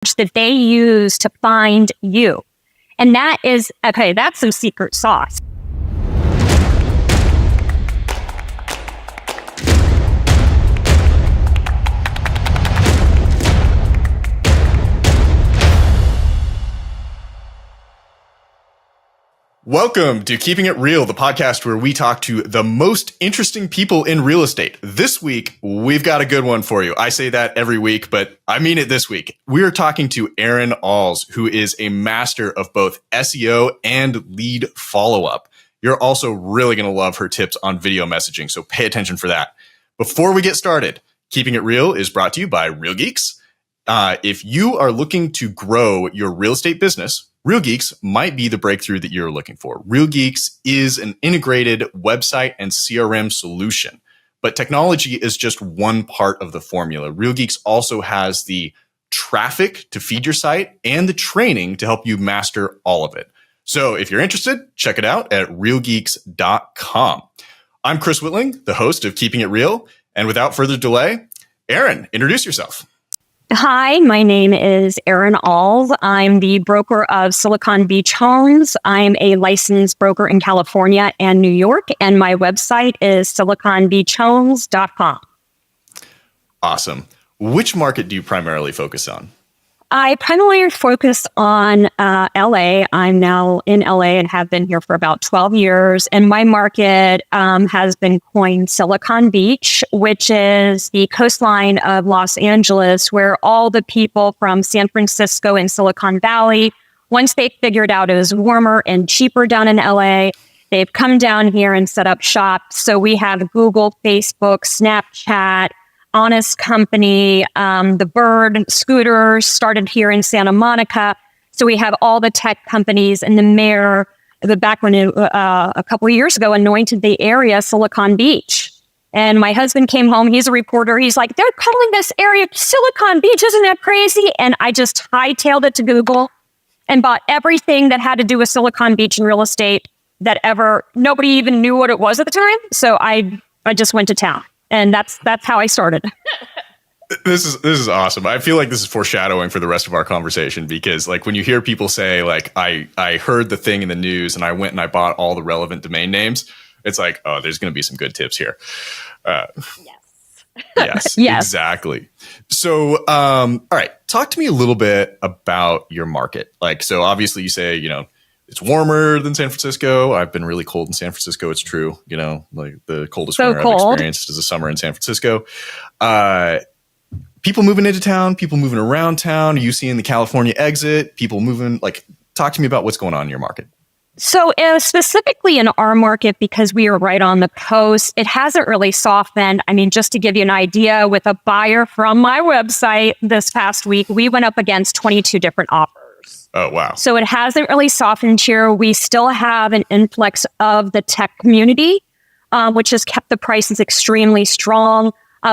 that they use to find you. And that's some secret sauce. Welcome to Keeping It Real, the podcast where we talk to the most interesting people in real estate. This week, we've got a good one for you. I say that every week, but I mean it this week. We are talking to Erin Alls, who is a master of both SEO and lead follow-up. You're also really going to love her tips on video messaging, so pay attention for that. Before we get started, Keeping It Real is brought to you by Real Geeks. If you are looking to grow your real estate business, Real Geeks might be the breakthrough that you're looking for. Real Geeks is an integrated website and CRM solution, but technology is just one part of the formula. Real Geeks also has the traffic to feed your site and the training to help you master all of it. So if you're interested, check it out at realgeeks.com. I'm Chris Whitling, the host of Keeping It Real. And without further delay, Erin, introduce yourself. Hi, my name is Erin Alls. I'm the broker of Silicon Beach Homes. I'm a licensed broker in California and New York, and my website is siliconbeachhomes.com. Awesome. Which market do you primarily focus on? I primarily focus on LA. I'm now in LA and have been here for about 12 years. And my market has been coined Silicon Beach, which is the coastline of Los Angeles, where all the people from San Francisco and Silicon Valley, once they figured out it was warmer and cheaper down in LA, they've come down here and set up shop. So we have Google, Facebook, Snapchat, Honest Company, the Bird scooters started here in Santa Monica. So we have all the tech companies, and the mayor, back when a couple of years ago, anointed the area Silicon Beach. And my husband came home. He's a reporter. He's like, they're calling this area Silicon Beach. Isn't that crazy? And I just hightailed it to Google and bought everything that had to do with Silicon Beach and real estate nobody even knew what it was at the time. So I just went to town. And that's how I started. This is awesome. I feel like this is foreshadowing for the rest of our conversation, because like when you hear people say like, I heard the thing in the news and I went and I bought all the relevant domain names, it's like, oh, there's going to be some good tips here. Yes, exactly. So, all right, talk to me a little bit about your market. Like, so obviously you say, it's warmer than San Francisco. I've been really cold in San Francisco. It's true. Like the coldest winter I've experienced is a summer in San Francisco. People moving into town, people moving around town. Are you seeing the California exit? People moving, talk to me about what's going on in your market. So specifically in our market, because we are right on the coast, it hasn't really softened. I mean, just to give you an idea, with a buyer from my website this past week, we went up against 22 different offers. Oh, wow. So it hasn't really softened here. We still have an influx of the tech community, which has kept the prices extremely strong.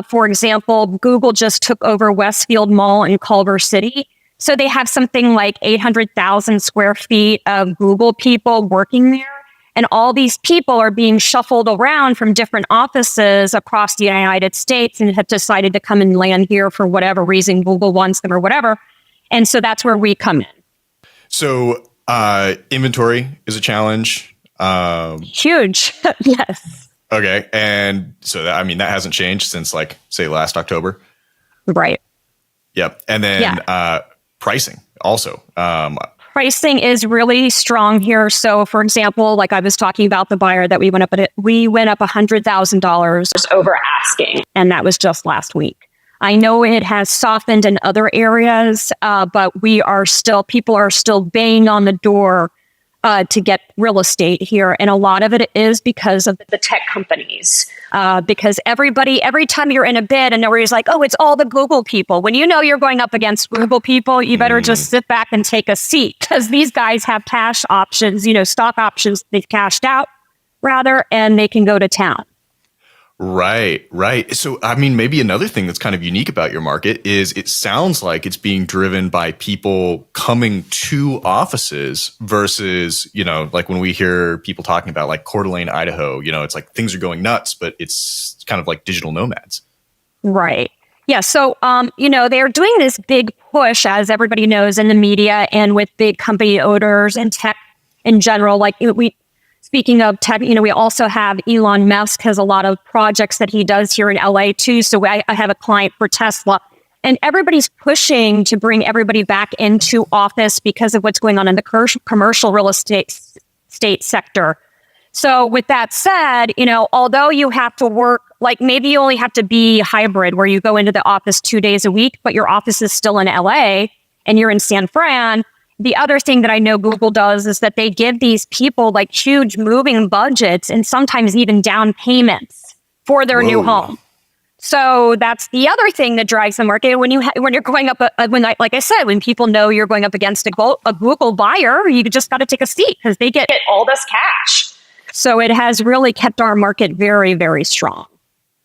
For example, Google just took over Westfield Mall in Culver City. So they have something like 800,000 square feet of Google people working there. And all these people are being shuffled around from different offices across the United States and have decided to come and land here for whatever reason Google wants them or whatever. And so that's where we come in. So inventory is a challenge. Huge. Yes. Okay. And so that hasn't changed since say last October. Right. Yep. And then pricing also. Pricing is really strong here. So for example, like I was talking about the buyer that we went up $100,000 over asking. And that was just last week. I know it has softened in other areas, but people are still banging on the door to get real estate here. And a lot of it is because of the tech companies. Because every time you're in a bid and everybody's like, oh, it's all the Google people. When you know you're going up against Google people, you better just sit back and take a seat, because these guys have cash options, stock options they've cashed out rather, and they can go to town. Right. So, maybe another thing that's kind of unique about your market is it sounds like it's being driven by people coming to offices versus, like when we hear people talking about like Coeur d'Alene, Idaho, it's like things are going nuts, but it's kind of like digital nomads. Right. Yeah. So, they're doing this big push, as everybody knows, in the media and with big company owners and tech in general. Speaking of tech, we also have Elon Musk has a lot of projects that he does here in LA too. So I have a client for Tesla, and everybody's pushing to bring everybody back into office because of what's going on in the commercial real estate sector. So with that said, although you have to work, like maybe you only have to be hybrid where you go into the office 2 days a week, but your office is still in LA and you're in San Fran. The other thing that I know Google does is that they give these people like huge moving budgets and sometimes even down payments for their new home. So that's the other thing that drives the market. When you're going up, like I said, when people know you're going up against a Google buyer, you just got to take a seat because they get all this cash. So it has really kept our market very, very strong.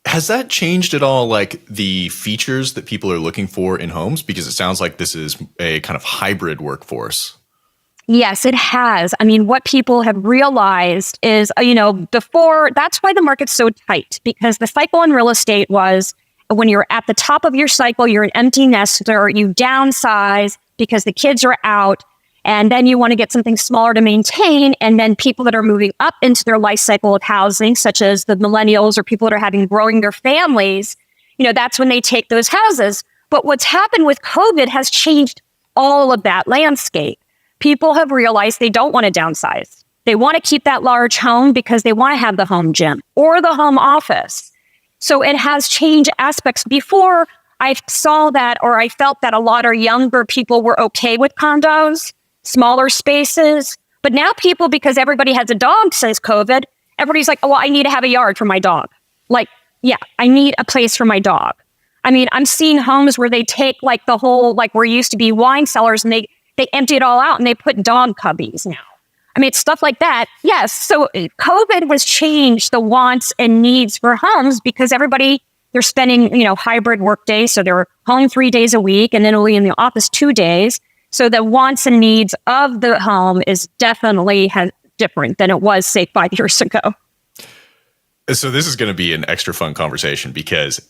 Has that changed at all, like the features that people are looking for in homes? Because it sounds like this is a kind of hybrid workforce. Yes, it has. I mean, what people have realized is, before, that's why the market's so tight, because the cycle in real estate was when you're at the top of your cycle, you're an empty nester, you downsize because the kids are out, and then you want to get something smaller to maintain. And then people that are moving up into their life cycle of housing, such as the millennials or people that are growing their families, that's when they take those houses. But what's happened with COVID has changed all of that landscape. People have realized they don't want to downsize. They want to keep that large home because they want to have the home gym or the home office. So it has changed aspects. Before, I saw that, or I felt that a lot of younger people were okay with condos, smaller spaces. But now people, because everybody has a dog since COVID, everybody's like, oh, well, I need to have a yard for my dog. Like, yeah, I need a place for my dog. I mean, I'm seeing homes where they take like the whole, like where used to be wine cellars, and they empty it all out and they put dog cubbies now. I mean, it's stuff like that. Yes. So COVID was changed the wants and needs for homes because they're spending, hybrid work days. So they're home 3 days a week and then only in the office 2 days. So the wants and needs of the home is definitely different than it was, say, 5 years ago. So this is going to be an extra fun conversation because,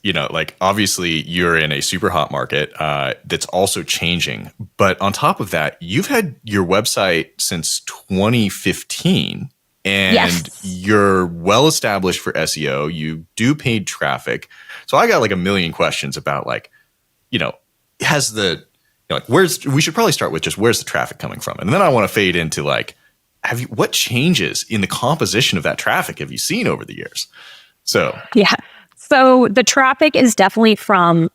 obviously you're in a super hot market that's also changing. But on top of that, you've had your website since 2015 and yes. You're well established for SEO. You do paid traffic. So I got like a million questions about we should probably start with just where's the traffic coming from? And then I want to fade into what changes in the composition of that traffic have you seen over the years? So the traffic is definitely from,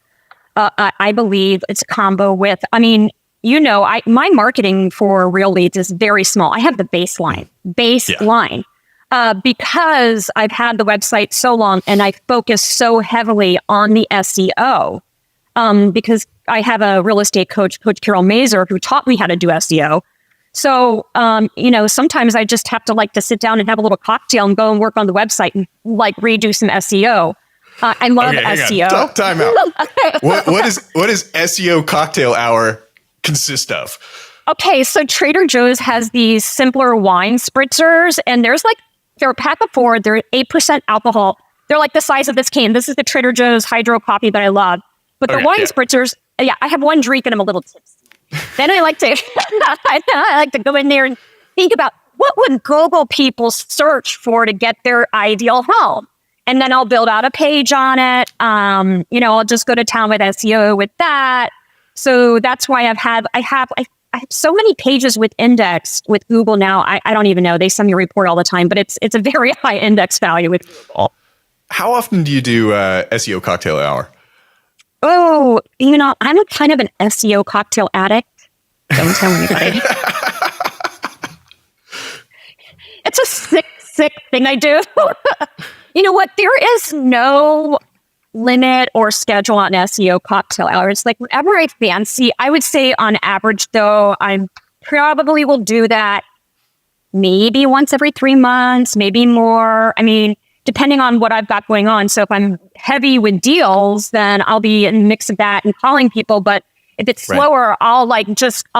I believe it's a combo with, my marketing for real leads is very small. I have the baseline, because I've had the website so long and I focus so heavily on the SEO, because I have a real estate coach, Coach Carol Mazur, who taught me how to do SEO. So, sometimes I just have to sit down and have a little cocktail and go and work on the website and redo some SEO. I love SEO. Time out. What is SEO cocktail hour consist of? Okay, so Trader Joe's has these simpler wine spritzers, and they're a pack of 4. They're 8% alcohol. They're like the size of this can. This is the Trader Joe's hydro coffee that I love. But the wine spritzers, I have one drink and I'm a little tipsy. Then I like to go in there and think about what would Google people search for to get their ideal home. And then I'll build out a page on it. I'll just go to town with SEO with that. So that's why I have so many pages with indexed with Google now. I don't even know. They send me a report all the time, but it's a very high index value with Google. How often do you do SEO cocktail hour? Oh, I'm a kind of an SEO cocktail addict. Don't tell anybody. It's a sick thing I do. You know what? There is no limit or schedule on SEO cocktail hours. Whenever I fancy, I would say on average, though, I probably will do that maybe once every 3 months, maybe more. Depending on what I've got going on. So if I'm heavy with deals, then I'll be in the mix of that and calling people. But if it's slower, I'll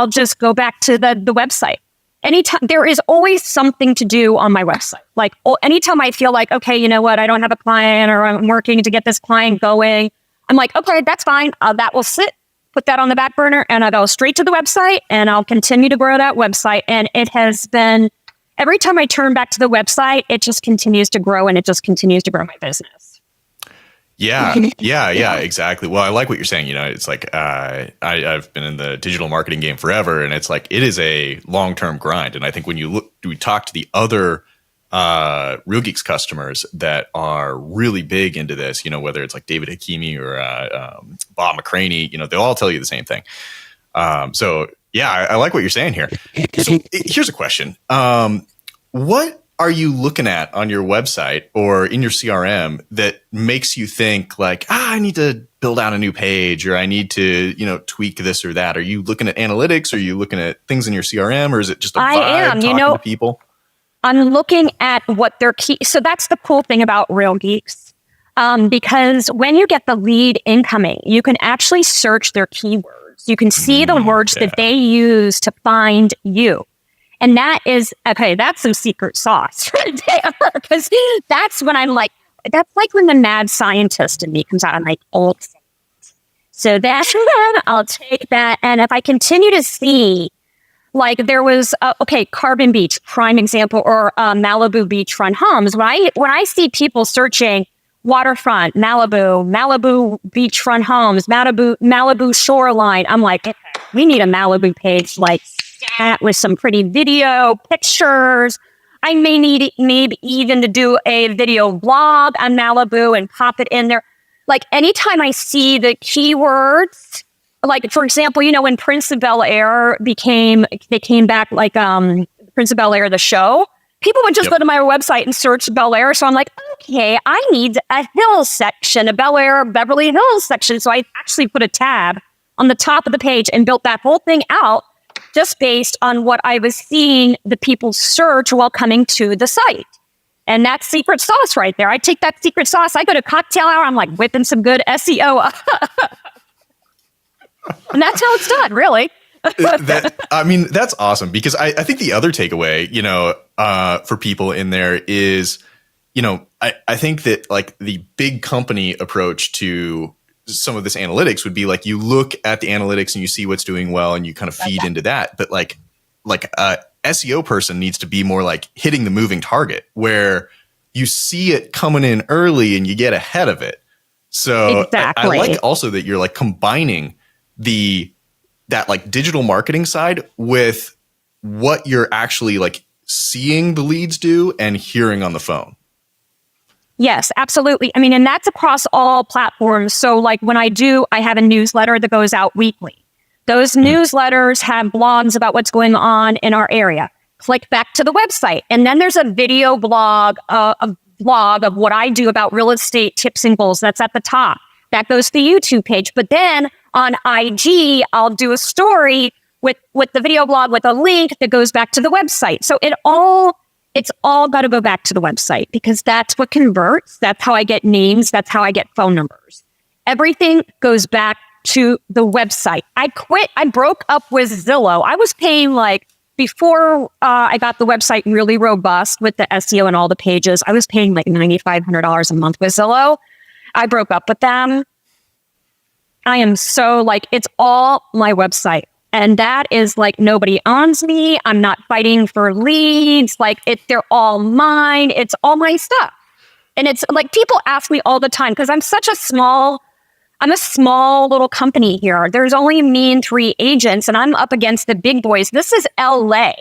just go back to the website. Anytime, there is always something to do on my website. Anytime I feel like, okay, you know what, I don't have a client or I'm working to get this client going, I'm like, okay, that's fine. That will sit. Put that on the back burner, and I'll go straight to the website, and I'll continue to grow that website. And it has been, every time I turn back to the website, it just continues to grow, and it just continues to grow my business. Yeah, exactly. Well, I like what you're saying. It's like I've been in the digital marketing game forever, and it's like it is a long-term grind. And I think when we talk to the other Real Geeks customers that are really big into this, whether it's like David Hakimi or Bob McCraney, they'll all tell you the same thing. So yeah, I like what you're saying here. So here's a question. What are you looking at on your website or in your CRM that makes you think like, I need to build out a new page, or I need to, tweak this or that? Are you looking at analytics? Are you looking at things in your CRM, or is it just a vibe talking to people? I'm looking at what their key. So that's the cool thing about Real Geeks. Because when you get the lead incoming, you can actually search their keywords. You can see the words that they use to find you. And that is, okay, that's some secret sauce right there. Because that's when I'm like, that's like when the mad scientist in me comes out. I'm like, oh, so that's when I'll take that. And if I continue to see, like there was, Carbon Beach, prime example, or Malibu beachfront homes. When I see people searching waterfront, Malibu beachfront homes, Malibu shoreline, I'm like, okay, we need a Malibu page like that with some pretty video, pictures. I may need maybe even to do a video blog on Malibu and pop it in there. Like anytime I see the keywords, like, for example, when Prince of Bel-Air they came back, like Prince of Bel-Air, the show, people would just go to my website and search Bel-Air. So I'm like, okay, I need a Hills section, a Bel-Air, Beverly Hills section. So I actually put a tab on the top of the page and built that whole thing out just based on what I was seeing the people search while coming to the site. And that's secret sauce right there. I take that secret sauce, I go to cocktail hour, I'm like whipping some good SEO. And that's how it's done, really. That's awesome, because I think the other takeaway, for people in there is, I think that like the big company approach to some of this analytics would be like, you look at the analytics and you see what's doing well and you kind of feed into that. But like a SEO person needs to be more like hitting the moving target, where you see it coming in early and you get ahead of it. So exactly. I like also that you're like combining that like digital marketing side with what you're actually like seeing the leads do and hearing on the phone. Yes, absolutely. And that's across all platforms. So like when I have a newsletter that goes out weekly. Those newsletters have blogs about what's going on in our area. Click back to the website. And then there's a video blog, a blog of what I do about real estate tips and goals. That's at the top. That goes to the YouTube page. But then on IG, I'll do a story with the video blog with a link that goes back to the website. So it's all got to go back to the website, because that's what converts. That's how I get names. That's how I get phone numbers. Everything goes back to the website. I broke up with Zillow. I was paying before I got the website really robust with the SEO and all the pages, I was paying like $9,500 a month with Zillow. I broke up with them. I am so it's all my website. And that is nobody owns me. I'm not fighting for leads. They're all mine. It's all my stuff. And it's people ask me all the time, because I'm a small little company here. There's only me and 3 agents, and I'm up against the big boys. This is LA.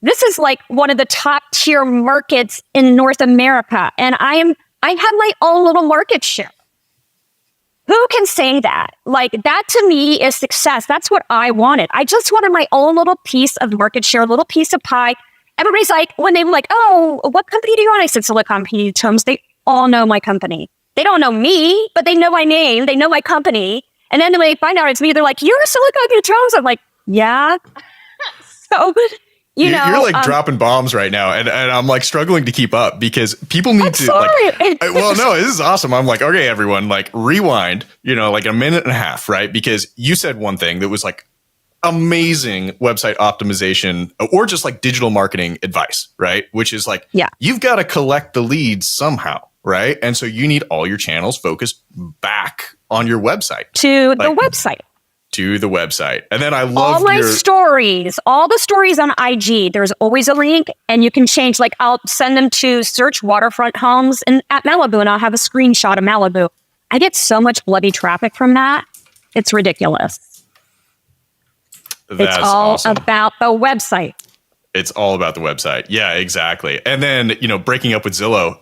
This is one of the top tier markets in North America. And I have my own little market share. Who can say that? That to me is success. That's what I wanted. I just wanted my own little piece of market share, a little piece of pie. Everybody's when they were oh, what company do you want? I said, Silicon Valley Homes. They all know my company. They don't know me, but they know my name. They know my company. And then when they find out it's me, they're you're a Silicon Valley Homes. I'm yeah. So, you're dropping bombs right now. And I'm struggling to keep up, because people need to well, no, this is awesome. I'm okay, everyone, rewind, a minute and a half, right? Because you said one thing that was amazing website optimization, or just digital marketing advice, right? Which is you've got to collect the leads somehow, right? And so you need all your channels focused back on your website. To the website. To the website. And then I love all my stories, all the stories on IG. There's always a link, and you can change. Like, I'll send them to search waterfront homes at Malibu, and I'll have a screenshot of Malibu. I get so much bloody traffic from that. It's ridiculous. That's it's all awesome. about the website. It's all about the website. Yeah, exactly. And then, breaking up with Zillow,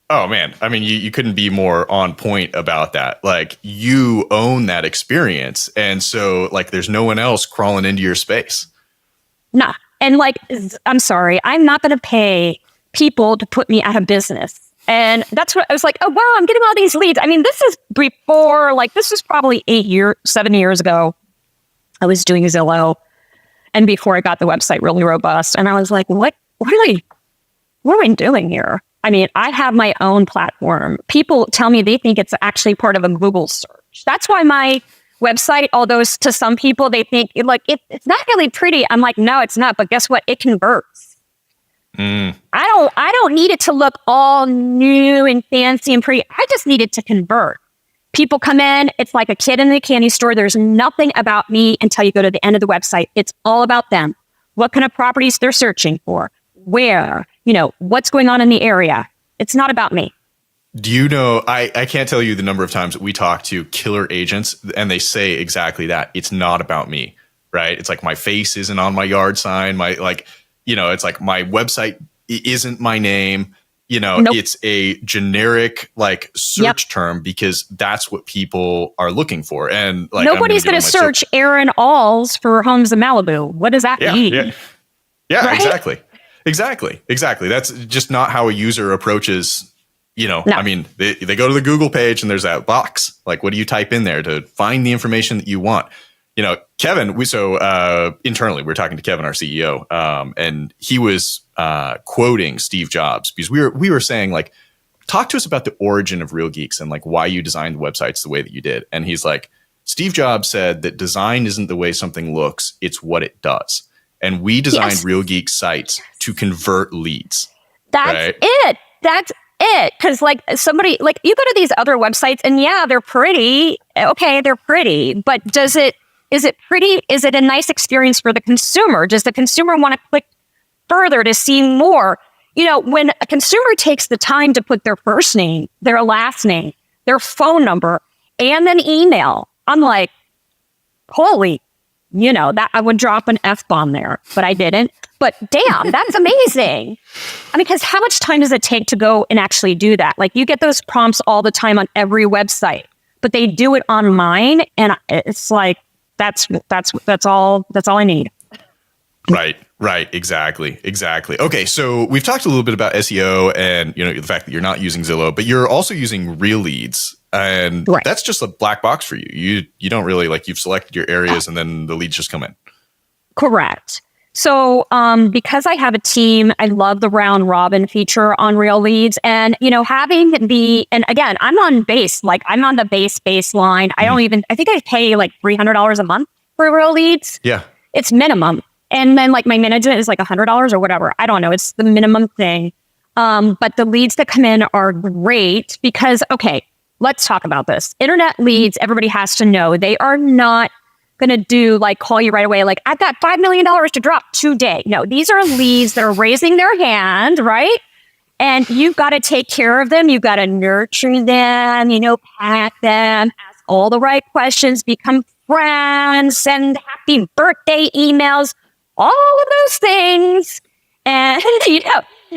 oh man, I mean, you couldn't be more on point about that. Like, you own that experience. And so, like, there's no one else crawling into your space. Nah. And like, I'm sorry, I'm not going to pay people to put me out of business. And that's what I was like, oh, wow, I'm getting all these leads. I mean, this is before, like, this was probably 7 years ago. I was doing Zillow, and before I got the website really robust. And I was like, what am I doing here? I mean, I have my own platform. People tell me they think it's actually part of a Google search. That's why my website, although to some people, they think like it's not really pretty. I'm like, no, it's not. But guess what? It converts. I don't need it to look all new and fancy and pretty. I just need it to convert. People come in, it's like a kid in a candy store. There's nothing about me until you go to the end of the website. It's all about them. What kind of properties they're searching for, where, what's going on in the area. It's not about me. Do you know, I can't tell you the number of times that we talk to killer agents and they say exactly that. It's not about me, right? It's like my face isn't on my yard sign. It's like my website isn't my name. Nope. It's a generic search term because that's what people are looking for. And nobody's going to search Erin Alls for homes in Malibu. What does that mean? Yeah, right? Exactly. That's just not how a user approaches, No. I mean, they go to the Google page and there's that box. Like, what do you type in there to find the information that you want? Kevin, internally, we're talking to Kevin, our CEO, and he was quoting Steve Jobs because we were saying, like, talk to us about the origin of Real Geeks and like why you designed the websites the way that you did. And he's like, Steve Jobs said that design isn't the way something looks, it's what it does. And we designed Real Geek sites to convert leads. That's it. That's it. Because like somebody, like you go to these other websites and they're pretty. Okay, they're pretty. But is it pretty? Is it a nice experience for the consumer? Does the consumer want to click further to see more? When a consumer takes the time to put their first name, their last name, their phone number, and an email, I'm like, holy, that I would drop an F-bomb there, but I didn't. But damn, that's amazing. I mean, because how much time does it take to go and actually do that? Like, you get those prompts all the time on every website, but they do it on mine, and it's like, that's all I need. Right. Exactly. Okay. So we've talked a little bit about SEO and, the fact that you're not using Zillow, but you're also using Real Leads, and that's just a black box for you. You don't really you've selected your areas and then the leads just come in. Correct. So, because I have a team, I love the round robin feature on Real Leads, and, having and again, I'm on base, I'm on the baseline. I think I pay $300 a month for Real Leads. Yeah. It's minimum. And then my management is $100 or whatever. I don't know. It's the minimum thing. But the leads that come in are great because, okay, let's talk about this. Internet leads, everybody has to know they are not going to do call you right away. I've got $5 million to drop today. No, these are leads that are raising their hand, right? And you've got to take care of them. You've got to nurture them, pat them, ask all the right questions, become friends, send happy birthday emails, all of those things. And,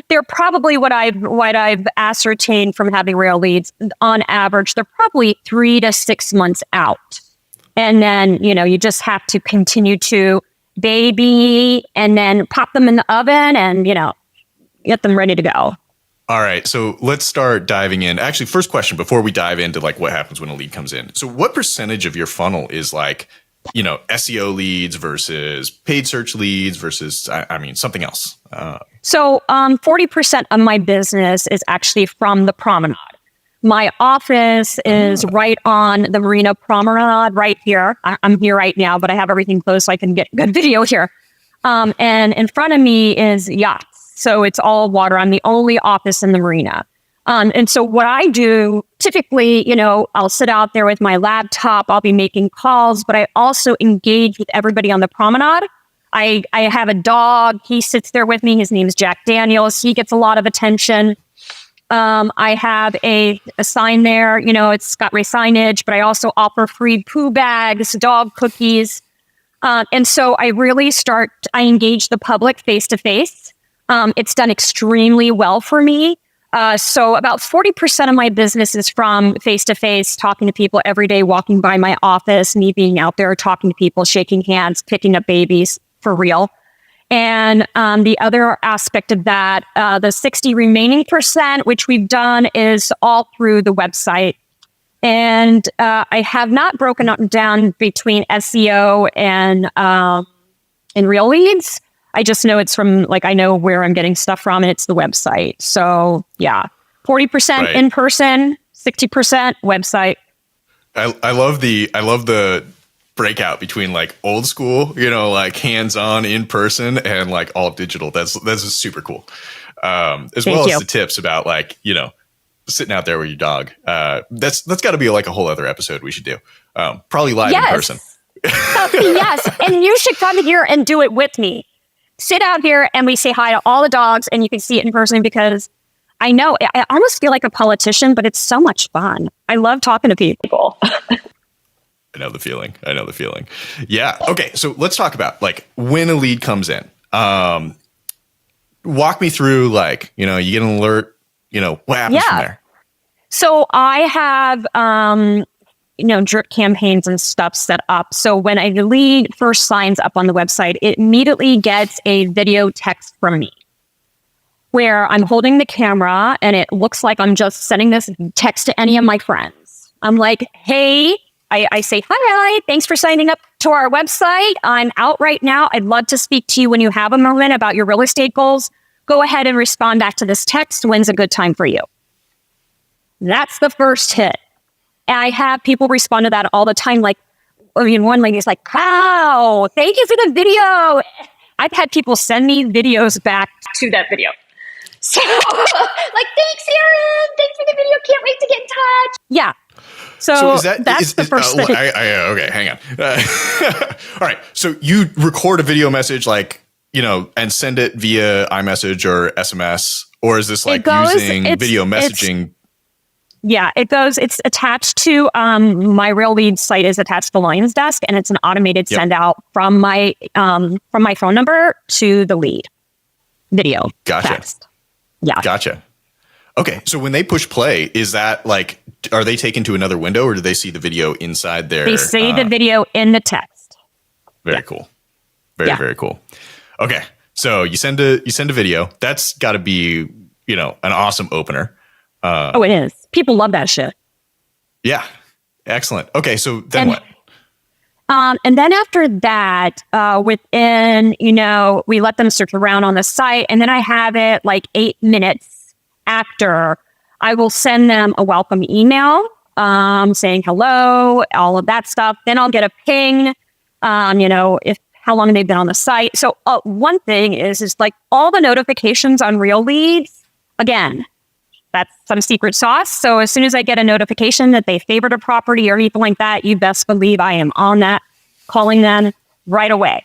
they're probably what I've ascertained from having Real Leads. On average, they're probably 3 to 6 months out. And then, you just have to continue to baby and then pop them in the oven and, get them ready to go. All right. So let's start diving in. Actually, first question before we dive into what happens when a lead comes in. So what percentage of your funnel is SEO leads versus paid search leads versus, something else? So 40% of my business is actually from the promenade. My office is right on the Marina Promenade right here. I'm here right now, but I have everything closed so I can get good video here. And in front of me is yachts. So it's all water. I'm the only office in the Marina. And so what I do typically, I'll sit out there with my laptop, I'll be making calls, but I also engage with everybody on the promenade. I have a dog. He sits there with me. His name is Jack Daniels. He gets a lot of attention. I have a sign there, it's got signage, but I also offer free poo bags, dog cookies. And so I engage the public face to face. It's done extremely well for me. So about 40% of my business is from face to face, talking to people every day, walking by my office, me being out there, talking to people, shaking hands, picking up babies for real. And the other aspect of that, the 60 remaining percent, which we've done, is all through the website. And I have not broken up and down between SEO and real leads. I just know it's from, I know where I'm getting stuff from, and it's the website. So yeah, 40% in person, 60% website. I love the breakout between old school, hands-on in person, and all digital. That's super cool. As well as the tips about sitting out there with your dog. That's got to be a whole other episode we should do. Probably live in person. Yes, and you should come here and do it with me. Sit out here and we say hi to all the dogs, and you can see it in person, because I know I almost feel like a politician, but it's so much fun. I love talking to people. I know the feeling. Yeah. Okay. So let's talk about when a lead comes in. Walk me through you get an alert, what happens from there? So I have, drip campaigns and stuff set up. So when a lead first signs up on the website, it immediately gets a video text from me where I'm holding the camera, and it looks like I'm just sending this text to any of my friends. I'm like, hey, I say, hi, thanks for signing up to our website. I'm out right now. I'd love to speak to you when you have a moment about your real estate goals. Go ahead and respond back to this text. When's a good time for you? That's the first hit. And I have people respond to that all the time. One lady's like, wow, thank you for the video. I've had people send me videos back to that video. So thanks, Erin. Thanks for the video. Can't wait to get in touch. Yeah. So that's the first thing. Okay, hang on. All right. So you record a video message and send it via iMessage or SMS, or is this using video messaging? It's attached to my Real Lead site is attached to Lion's Desk, and it's an automated send out from my phone number to the lead. Video. Gotcha. Text. Yeah. Gotcha. Okay. So when they push play, is that are they taken to another window, or do they see the video inside there? They see the video in the text. Very cool. Very cool. Okay. So you send a video. That's got to be, an awesome opener. It is. People love that shit. Yeah. Excellent. Okay. So then what? And then after that, within, we let them search around on the site, and then I have it 8 minutes after, I will send them a welcome email, saying hello, all of that stuff. Then I'll get a ping, how long they've been on the site. So one thing is all the notifications on Real Leads, again, that's some secret sauce. So as soon as I get a notification that they favored a property or anything like that, you best believe I am on that, calling them right away.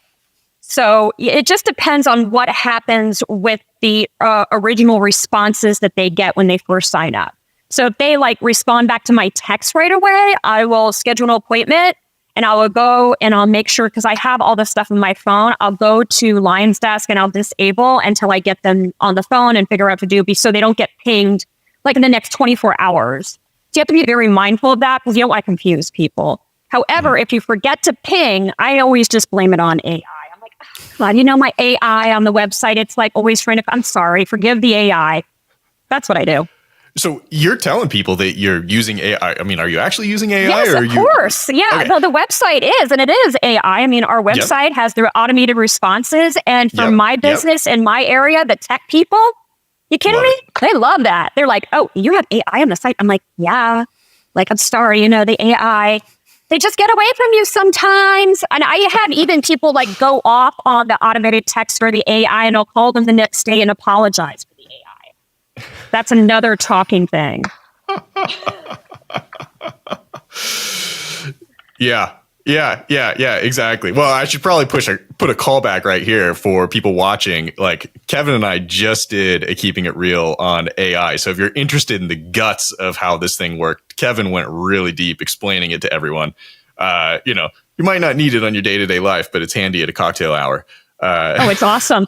So it just depends on what happens with the original responses that they get when they first sign up. So if they respond back to my text right away, I will schedule an appointment, and I will go and I'll make sure, because I have all this stuff in my phone, I'll go to Lion's Desk and I'll disable until I get them on the phone and figure out what to do, so they don't get pinged in the next 24 hours. So you have to be very mindful of that, because you don't want to confuse people. However, if you forget to ping, I always just blame it on AI. I'm like, oh, God, my AI on the website, it's always trying to, I'm sorry, forgive the AI. That's what I do. So you're telling people that you're using AI. I mean, are you actually using AI? Yes, or of course. Yeah, okay. No, the website is, and it is AI. I mean, our website has their automated responses. And for my business and my area, the tech people, you kidding me? They love that. They're like, oh, you have AI on the site? I'm like, yeah. I'm sorry, the AI, they just get away from you sometimes. And I have even people go off on the automated text or the AI, and I'll call them the next day and apologize for the AI. That's another talking thing. Yeah, exactly. Well, I should probably put a callback right here for people watching. Like Kevin and I just did a Keeping It Real on AI. So if you're interested in the guts of how this thing worked, Kevin went really deep explaining it to everyone. You might not need it on your day-to-day life, but it's handy at a cocktail hour. It's awesome.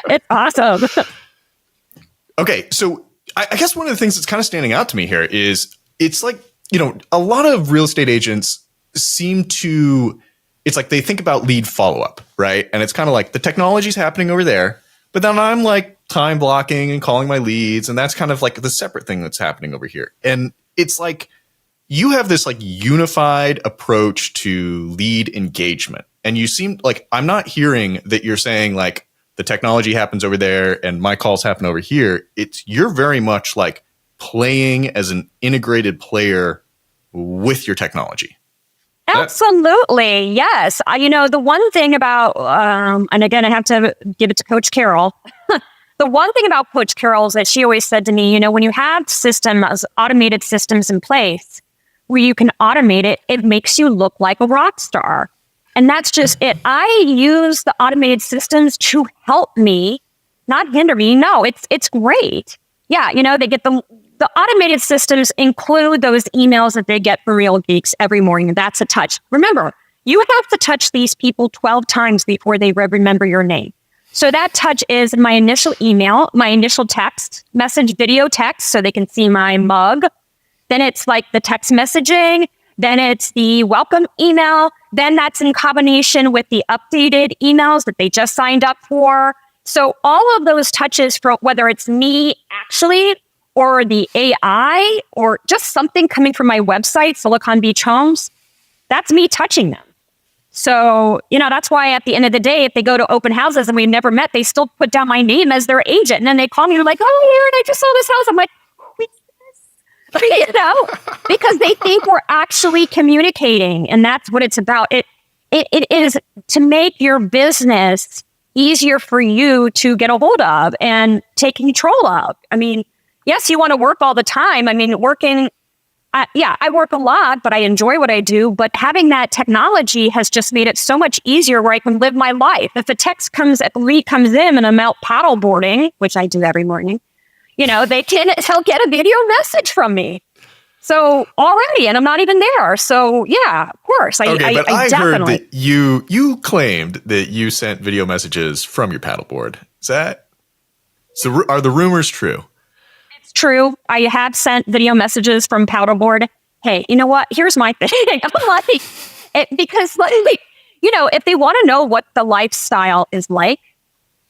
It's awesome. Okay, so I guess one of the things that's kind of standing out to me here is it's like, a lot of real estate agents seem to, it's like they think about lead follow-up, right? And it's kind of like the technology's happening over there, but then I'm like time blocking and calling my leads. And that's kind of like the separate thing that's happening over here. And it's like, you have this like unified approach to lead engagement. And you seem like, I'm not hearing that you're saying like the technology happens over there and my calls happen over here. You're very much like playing as an integrated player with your technology. Absolutely. Yes. The one thing about, and again, I have to give it to Coach Carol. The one thing about Coach Carol is that she always said to me, when you have automated systems in place where you can automate it, it makes you look like a rock star. And that's just it. I use the automated systems to help me, not hinder me. No, it's great. Yeah. They get the automated systems include those emails that they get for Real Geeks every morning. That's a touch. Remember, you have to touch these people 12 times before they remember your name. So that touch is my initial email, my initial text message, video text, so they can see my mug. Then it's like the text messaging. Then it's the welcome email. Then that's in combination with the updated emails that they just signed up for. So all of those touches, for whether it's me actually or the AI or just something coming from my website, Silicon Beach Homes, that's me touching them. So, that's why at the end of the day, if they go to open houses and we've never met, they still put down my name as their agent. And then they call me, they're like, oh, Erin, I just saw this house. I'm like, who is this? Because they think we're actually communicating. And that's what it's about. It is to make your business easier for you to get a hold of and take control of. Yes, you want to work all the time. I work a lot, but I enjoy what I do. But having that technology has just made it so much easier where I can live my life. If a lead comes in and I'm out paddleboarding, which I do every morning, they'll get a video message from me. So already, and I'm not even there. So yeah, of course. I definitely heard that you claimed that you sent video messages from your paddleboard. Are the rumors true? True. I have sent video messages from paddleboard. Hey, you know what? Here's my thing. I'm like, because if they want to know what the lifestyle is like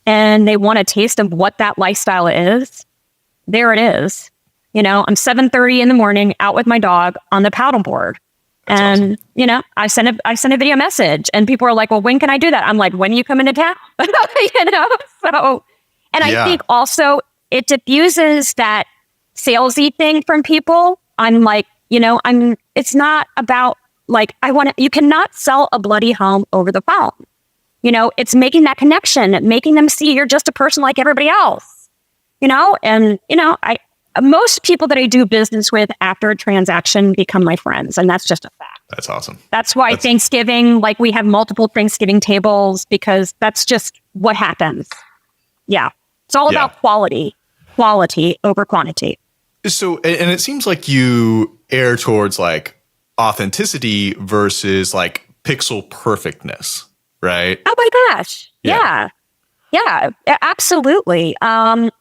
and they want a taste of what that lifestyle is, there it is. I'm 7:30 in the morning out with my dog on the paddleboard. That's and, awesome. I sent a video message and people are like, well, when can I do that? I'm like, when you come into town? So, and I think also it diffuses that salesy thing from people. I'm like, it's not about like, you cannot sell a bloody home over the phone. It's making that connection, making them see you're just a person like everybody else, most people that I do business with after a transaction become my friends. And that's just a fact. That's awesome. That's why Thanksgiving, like we have multiple Thanksgiving tables because that's just what happens. Yeah. It's all about quality over quantity. So, and it seems like you err towards like authenticity versus like pixel perfectness, right? Oh my gosh. Yeah, absolutely. And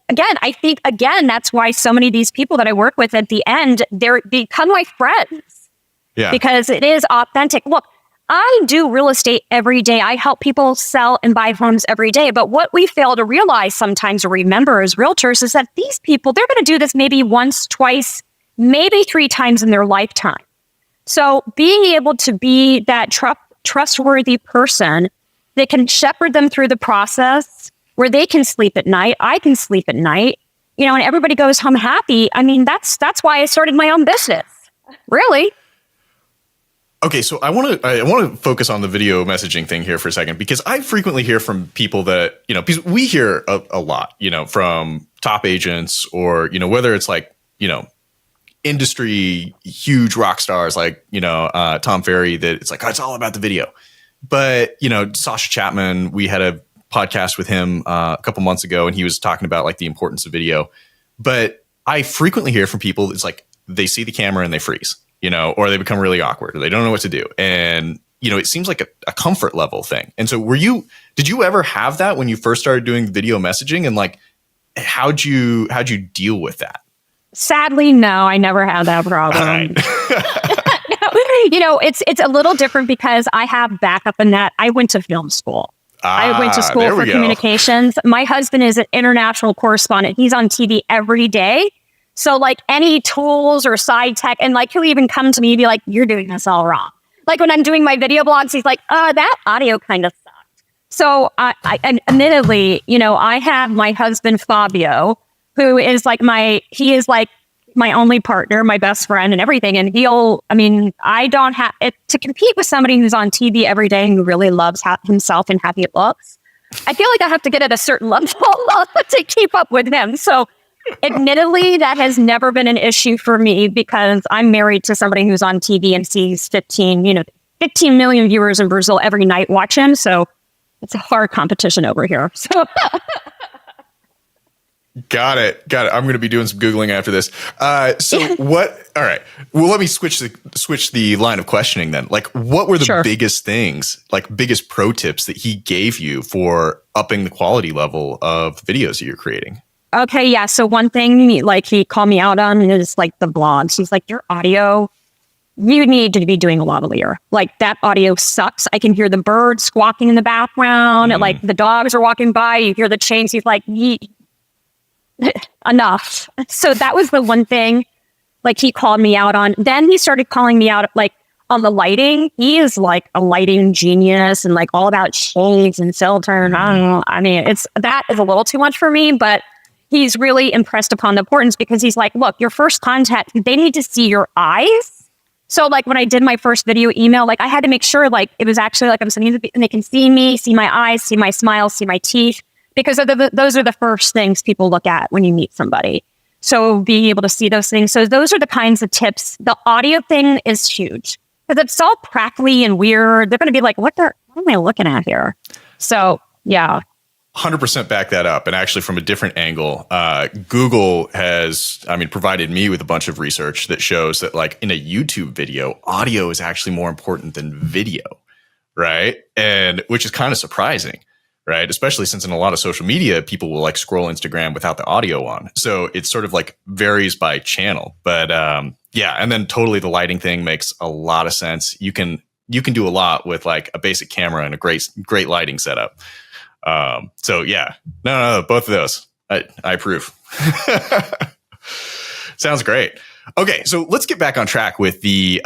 again, I think, that's why so many of these people that I work with at the end, they become my friends. Yeah. Because it is authentic. Look, I do real estate every day. I help people sell and buy homes every day. But what we fail to realize sometimes or remember as realtors is that these people, they're going to do this maybe once, twice, maybe 3 times in their lifetime. So being able to be that trustworthy person that can shepherd them through the process where they can sleep at night, I can sleep at night, and everybody goes home happy. That's why I started my own business. Really. Okay, so I want to focus on the video messaging thing here for a second because I frequently hear from people that because we hear a lot from top agents or, whether it's like, industry huge rock stars like, Tom Ferry, that it's like, oh, it's all about the video. But, Sasha Chapman, we had a podcast with him a couple months ago, and he was talking about like the importance of video. But I frequently hear from people, it's like they see the camera and they freeze, or they become really awkward, or they don't know what to do. And, it seems like a comfort level thing. And so did you ever have that when you first started doing video messaging? And like, how'd you deal with that? Sadly, no, I never had that problem. Right. It's a little different because I have backup in that. I went to film school. I went to school for communications. My husband is an international correspondent. He's on TV every day. So like any tools or side tech, and like he'll even come to me and be like, you're doing this all wrong. Like when I'm doing my video blogs, he's like, that audio kind of sucked. So I admittedly, I have my husband, Fabio, who is like my only partner, my best friend and everything. And I don't have it to compete with somebody who's on TV every day and who really loves himself and happy it looks. I feel like I have to get at a certain level to keep up with him. So admittedly, that has never been an issue for me because I'm married to somebody who's on TV and sees 15 million viewers in Brazil every night watch him. So it's a hard competition over here. So Got it. I'm going to be doing some Googling after this. All right. Well, let me switch the line of questioning then. Like, what were the biggest things, like biggest pro tips that he gave you for upping the quality level of videos that you're creating? Okay. Yeah. So one thing like he called me out on is like the blogs. He's like, your audio, you need to be doing a lavalier. Like that audio sucks. I can hear the birds squawking in the background. And, like the dogs are walking by. You hear the chains. He's like, enough. So that was the one thing like he called me out on. Then he started calling me out like on the lighting. He is like a lighting genius and like all about shades and filter. And I don't know. I mean, that is a little too much for me, but he's really impressed upon the importance because he's like, look, your first contact, they need to see your eyes. So like when I did my first video email, like I had to make sure like it was actually like I'm sending and they can see me, see my eyes, see my smile, see my teeth. Because those are the first things people look at when you meet somebody. So being able to see those things. So those are the kinds of tips. The audio thing is huge. Because it's all crackly and weird. They're going to be like, what am I looking at here? So, yeah. 100% back that up. And actually from a different angle, Google has, provided me with a bunch of research that shows that like in a YouTube video, audio is actually more important than video, right? And which is kind of surprising. Right. Especially since in a lot of social media, people will like scroll Instagram without the audio on. So it sort of like varies by channel. But yeah. And then totally the lighting thing makes a lot of sense. You can do a lot with like a basic camera and a great lighting setup. So yeah, no, both of those I approve. Sounds great. Okay. So let's get back on track with the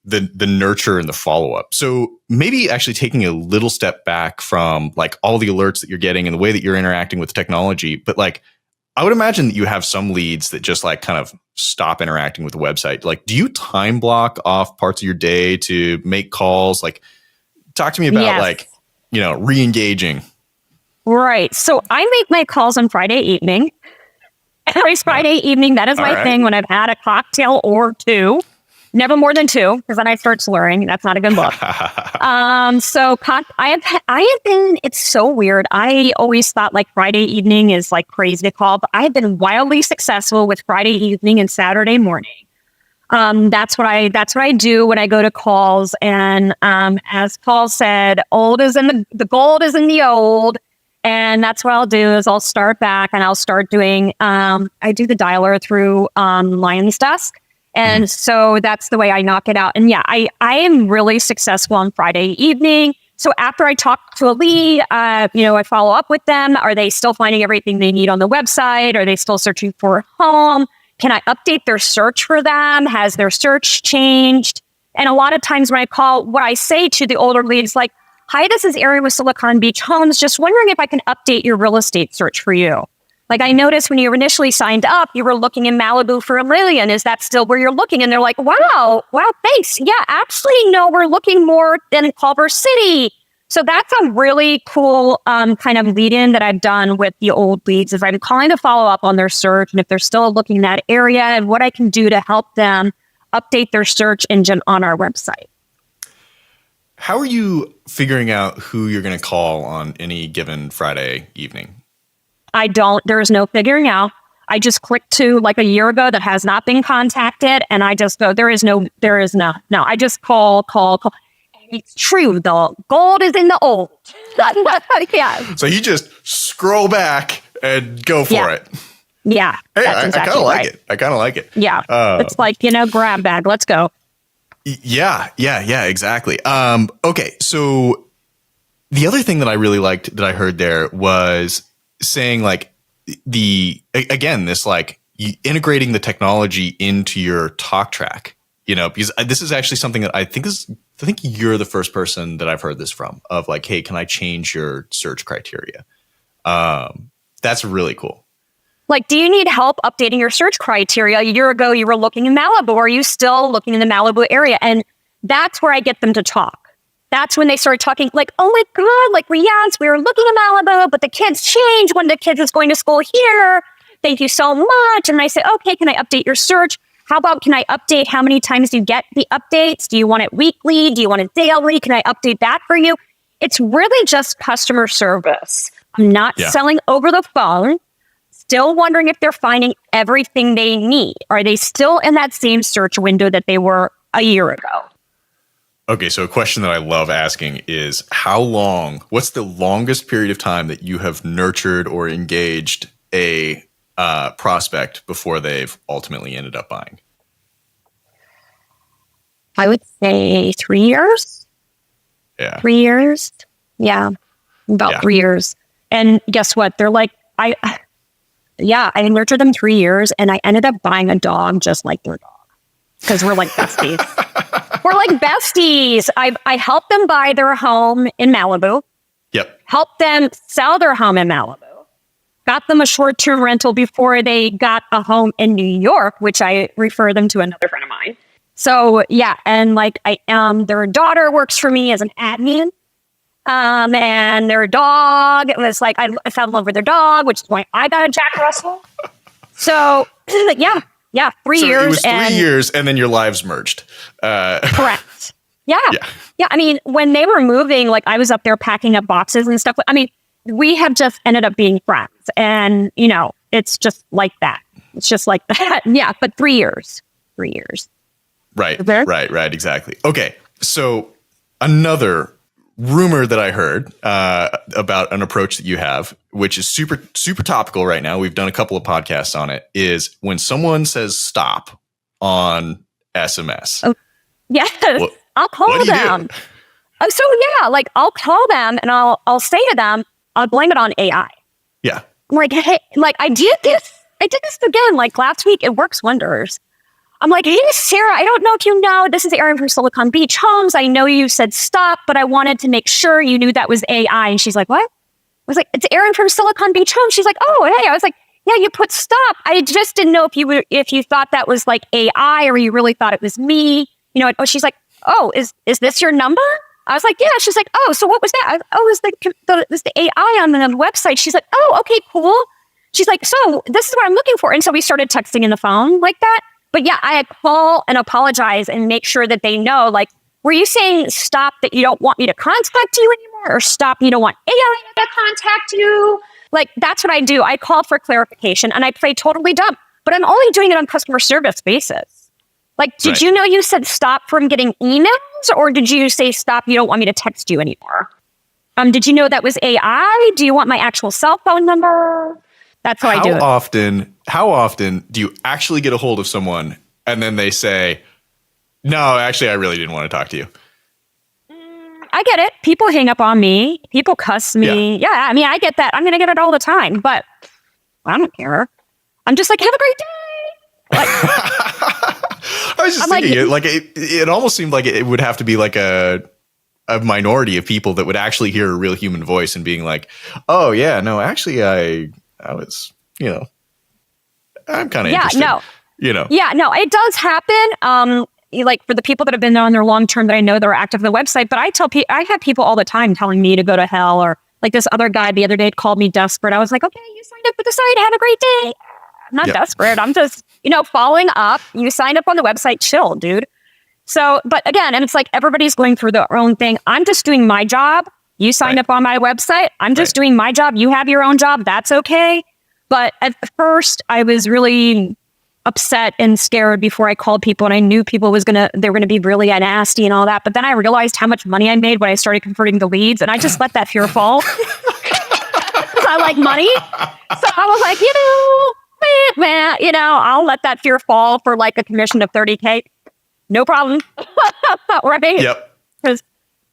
the nurture and the follow-up. So maybe actually taking a little step back from like all the alerts that you're getting and the way that you're interacting with the technology. But like, I would imagine that you have some leads that just like kind of stop interacting with the website. Like, do you time block off parts of your day to make calls? Like, talk to me about re-engaging. Right. So I make my calls on Friday evening. Every Friday evening, that is my thing when I've had a cocktail or two. Never more than two, because then I start slurring. That's not a good look. I have been, it's so weird. I always thought like Friday evening is like crazy to call, but I have been wildly successful with Friday evening and Saturday morning. That's what I do when I go to calls. And as Paul said, the gold is in the old. And that's what I'll do is I'll start back and I'll start doing, I do the dialer through Lion's Desk. And so that's the way I knock it out. And yeah, I am really successful on Friday evening. So after I talk to a lead, I follow up with them. Are they still finding everything they need on the website? Are they still searching for a home? Can I update their search for them? Has their search changed? And a lot of times when I call, what I say to the older leads, like, hi, this is Erin with Silicon Beach Homes. Just wondering if I can update your real estate search for you. Like I noticed when you initially signed up, you were looking in Malibu for $1 million. Is that still where you're looking? And they're like, wow, thanks. Yeah, actually, no, we're looking more in Culver City. So that's a really cool kind of lead-in that I've done with the old leads is I'm calling to follow up on their search and if they're still looking in that area and what I can do to help them update their search engine on our website. How are you figuring out who you're going to call on any given Friday evening? There is no figuring out. I just clicked to like a year ago that has not been contacted and I just go, there is no. I just call. It's true. The gold is in the old. Yeah. So you just scroll back and go for it. Yeah. Hey, that's exactly I kind of like right. it. I kind of like it. Yeah. It's like, grab bag. Let's go. Yeah, exactly. Okay. So the other thing that I really liked that I heard there was saying like this like integrating the technology into your talk track, because this is actually something that I think you're the first person that I've heard this from of like, hey, can I change your search criteria? That's really cool. Like, do you need help updating your search criteria? A year ago, you were looking in Malibu. Are you still looking in the Malibu area? And that's where I get them to talk. That's when they start talking like, oh my God, like, yes, we were looking in Malibu, but the kids changed when the kids was going to school here. Thank you so much. And I say, okay, can I update your search? How about, can I update how many times you get the updates? Do you want it weekly? Do you want it daily? Can I update that for you? It's really just customer service. I'm not selling over the phone. Still wondering if they're finding everything they need. Are they still in that same search window that they were a year ago? Okay, so a question that I love asking is what's the longest period of time that you have nurtured or engaged a prospect before they've ultimately ended up buying? I would say 3 years. Yeah. 3 years. Yeah. About 3 years. And guess what? They're like, I nurtured them 3 years and I ended up buying a dog just like their dog. Because we're like besties. We're like besties. I helped them buy their home in Malibu. Yep. Helped them sell their home in Malibu. Got them a short-term rental before they got a home in New York, which I refer them to another friend of mine. So yeah, and like their daughter works for me as an admin. And their dog, it was like, I fell in love with their dog, which is why I got a Jack Russell. So yeah, 3 years. It was 3 years and then your lives merged. Correct. Yeah. I mean, when they were moving, like I was up there packing up boxes and stuff. I mean, we have just ended up being friends and, it's just like that. It's just like that. Yeah. But 3 years. 3 years. Right. Exactly. Okay. So another rumor that I heard about an approach that you have, which is super, super topical right now. We've done a couple of podcasts on it, is when someone says stop on SMS. Oh, yes. I'll call them. Oh, so yeah, like I'll call them and I'll say to them, I'll blame it on AI. Yeah. I'm like, hey, like I did this again, like last week, it works wonders. I'm like, hey, Sarah, I don't know if you know, this is Erin from Silicon Beach Homes. I know you said stop, but I wanted to make sure you knew that was AI. And she's like, what? I was like, it's Erin from Silicon Beach Homes. She's like, oh, hey. I was like, yeah, you put stop. I just didn't know if you thought that was like AI or you really thought it was me. She's like, oh, is this your number? I was like, yeah. She's like, oh, so what was that? It was the AI on the website. She's like, oh, okay, cool. She's like, so this is what I'm looking for. And so we started texting in the phone like that. But yeah, I call and apologize and make sure that they know, like, were you saying stop that you don't want me to contact you anymore or stop you don't want AI to contact you? Like, that's what I do. I call for clarification and I play totally dumb, but I'm only doing it on customer service basis. Like, did you know you said stop from getting emails or did you say stop, you don't want me to text you anymore? Did you know that was AI? Do you want my actual cell phone number? That's how I do it. How often do you actually get a hold of someone and then they say, no, actually, I really didn't want to talk to you? I get it. People hang up on me. People cuss me. Yeah, I mean, I get that. I'm going to get it all the time, but I don't care. I'm just like, have a great day. Like, I was just thinking, it almost seemed like it would have to be like a minority of people that would actually hear a real human voice and being like, oh, yeah, no, actually, I was, I'm kind of interested. Yeah, no, it does happen. like for the people that have been on there long term that I know that are active on the website, but I have people all the time telling me to go to hell, or like this other guy the other day called me desperate. I was like, okay, you signed up for the site. Have a great day. I'm not desperate. I'm just, following up. You signed up on the website. Chill, dude. So, but again, and it's like everybody's going through their own thing. I'm just doing my job. You signed up on my website. I'm just doing my job. You have your own job. That's okay. But at first, I was really upset and scared before I called people, and I knew people they were gonna be really nasty and all that. But then I realized how much money I made when I started converting the leads, and I just let that fear fall. I like money, so I was like, I'll let that fear fall for like a commission of $30K, no problem, right? Yep. Because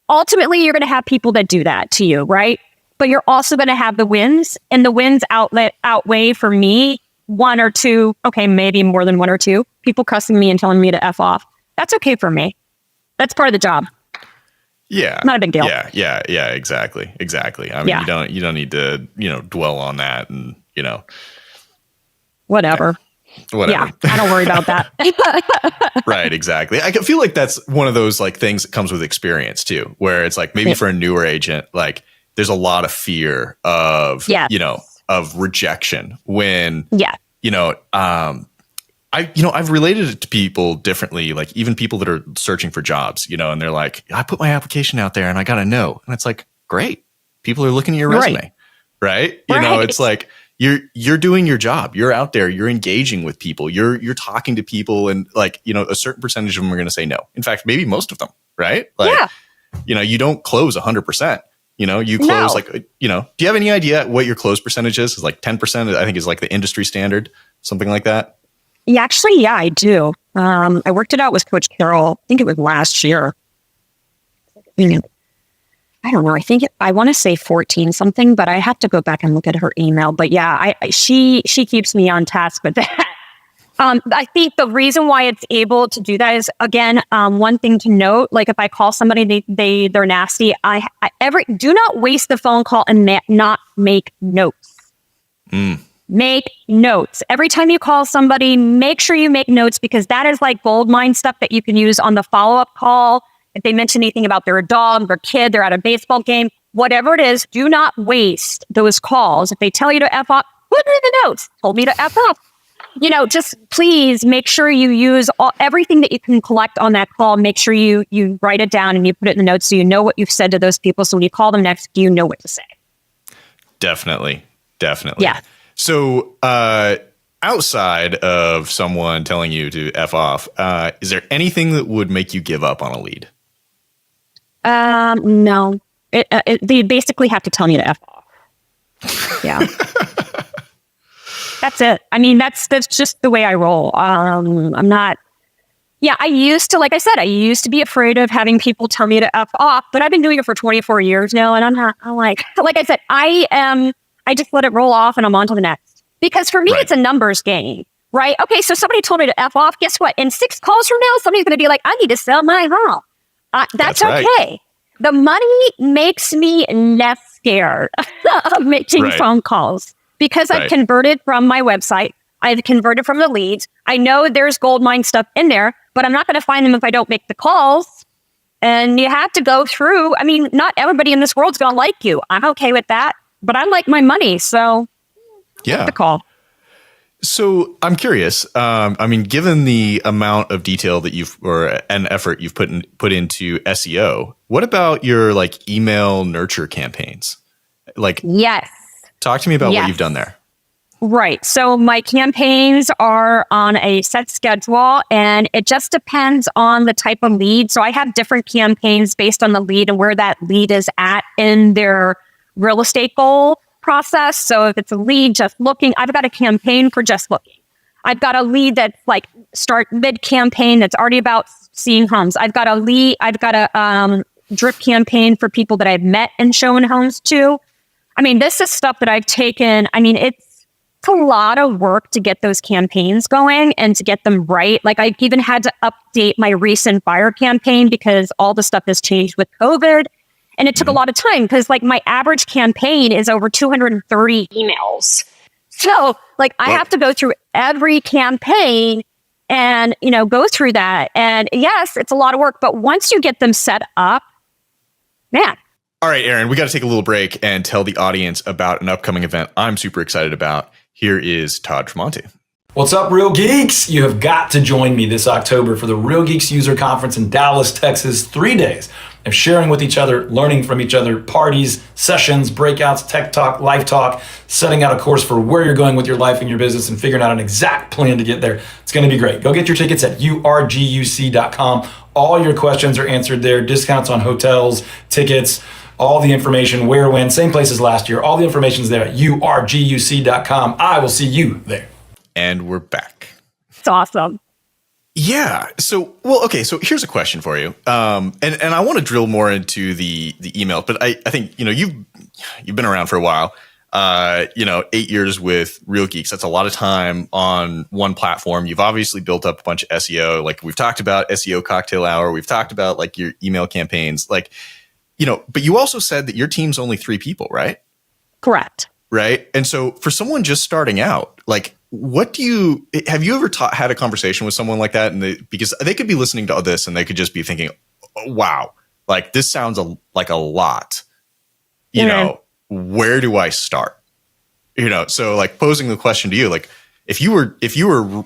ultimately, you're gonna have people that do that to you, right? But you're also gonna have the wins, and the wins outweigh for me. One or two, okay, maybe more than one or two people cussing me and telling me to F off. That's okay for me. That's part of the job. Yeah. Not a big deal. Yeah, exactly. I mean, you don't need to, dwell on that and, whatever. Yeah, I don't worry about that. Right, exactly. I feel like that's one of those like things that comes with experience too, where it's like maybe for a newer agent, like there's a lot of fear of, of rejection when, I've related it to people differently, like even people that are searching for jobs, and they're like, I put my application out there and I got a no. And it's like, great. People are looking at your resume, right? It's like, you're doing your job. You're out there, you're engaging with people, you're talking to people, and like, a certain percentage of them are going to say no. In fact, maybe most of them, right? Like, you don't close 100%. You close do you have any idea what your close percentage is? It's like 10%, I think is like the industry standard, something like that. Yeah, actually, I do. I worked it out with Coach Carol. I think it was last year. I don't know. I want to say 14 something, but I have to go back and look at her email. But yeah, she keeps me on task with that. I think the reason why it's able to do that is, again, one thing to note, like if I call somebody, they're nasty. Do not waste the phone call and not make notes. Make notes. Every time you call somebody, make sure you make notes, because that is like gold mine stuff that you can use on the follow-up call. If they mention anything about their dog, their kid, they're at a baseball game, whatever it is, do not waste those calls. If they tell you to F off, put it in the notes. Told me to F off. Just please make sure you use everything that you can collect on that call. Make sure you write it down and you put it in the notes so you know what you've said to those people. So when you call them next, you know what to say. Definitely. Yeah. So outside of someone telling you to F off, is there anything that would make you give up on a lead? No. They basically have to tell me to F off. Yeah. That's it. I mean, that's just the way I roll. I'm not. Yeah, I used to be afraid of having people tell me to F off, but I've been doing it for 24 years now, and I'm like I said, I just let it roll off and I'm on to the next. Because for me, It's a numbers game, right? Okay, so somebody told me to F off. Guess what? In 6 calls from now, somebody's going to be like, I need to sell my home. That's okay. Right. The money makes me less scared of making phone calls. Because I've converted from my website, I've converted from the leads. I know there's gold mine stuff in there, but I'm not going to find them if I don't make the calls. And you have to go through. I mean, not everybody in this world's going to like you. I'm okay with that, but I like my money. So make the call. So I'm curious. Given the amount of detail that and effort you've put into SEO, what about your like email nurture campaigns? Yes. Talk to me about what you've done there. Right. So my campaigns are on a set schedule, and it just depends on the type of lead. So I have different campaigns based on the lead and where that lead is at in their real estate goal process. So if it's a lead just looking, I've got a campaign for just looking. I've got a lead that's like start mid campaign that's already about seeing homes. I've got a drip campaign for people that I've met and shown homes to. I mean, this is stuff that I've taken. I mean, it's a lot of work to get those campaigns going and to get them right. Like I even had to update my recent buyer campaign because all the stuff has changed with COVID. And it took a lot of time because like my average campaign is over 230 emails. So like I have to go through every campaign and, go through that. And yes, it's a lot of work, but once you get them set up, man. All right, Erin, we got to take a little break and tell the audience about an upcoming event I'm super excited about. Here is Todd Tremonti. What's up, Real Geeks? You have got to join me this October for the Real Geeks User Conference in Dallas, Texas. 3 days of sharing with each other, learning from each other, parties, sessions, breakouts, tech talk, life talk, setting out a course for where you're going with your life and your business and figuring out an exact plan to get there. It's going to be great. Go get your tickets at urguc.com. All your questions are answered there. Discounts on hotels, tickets, all the information, where, when, same place as last year. All the information is there at urguc.com. I will see you there. And we're back. It's awesome. Yeah. So here's a question for you. And I want to drill more into the email, but I think, you've been around for a while. 8 years with Real Geeks. That's a lot of time on one platform. You've obviously built up a bunch of SEO. Like we've talked about SEO cocktail hour. We've talked about like your email campaigns, but you also said that your team's only 3 people, right? Correct. Right. And so for someone just starting out, like, have you ever had a conversation with someone like that? And because they could be listening to this and they could just be thinking, oh, wow, like this sounds like a lot, where do I start? So like posing the question to you, like if you were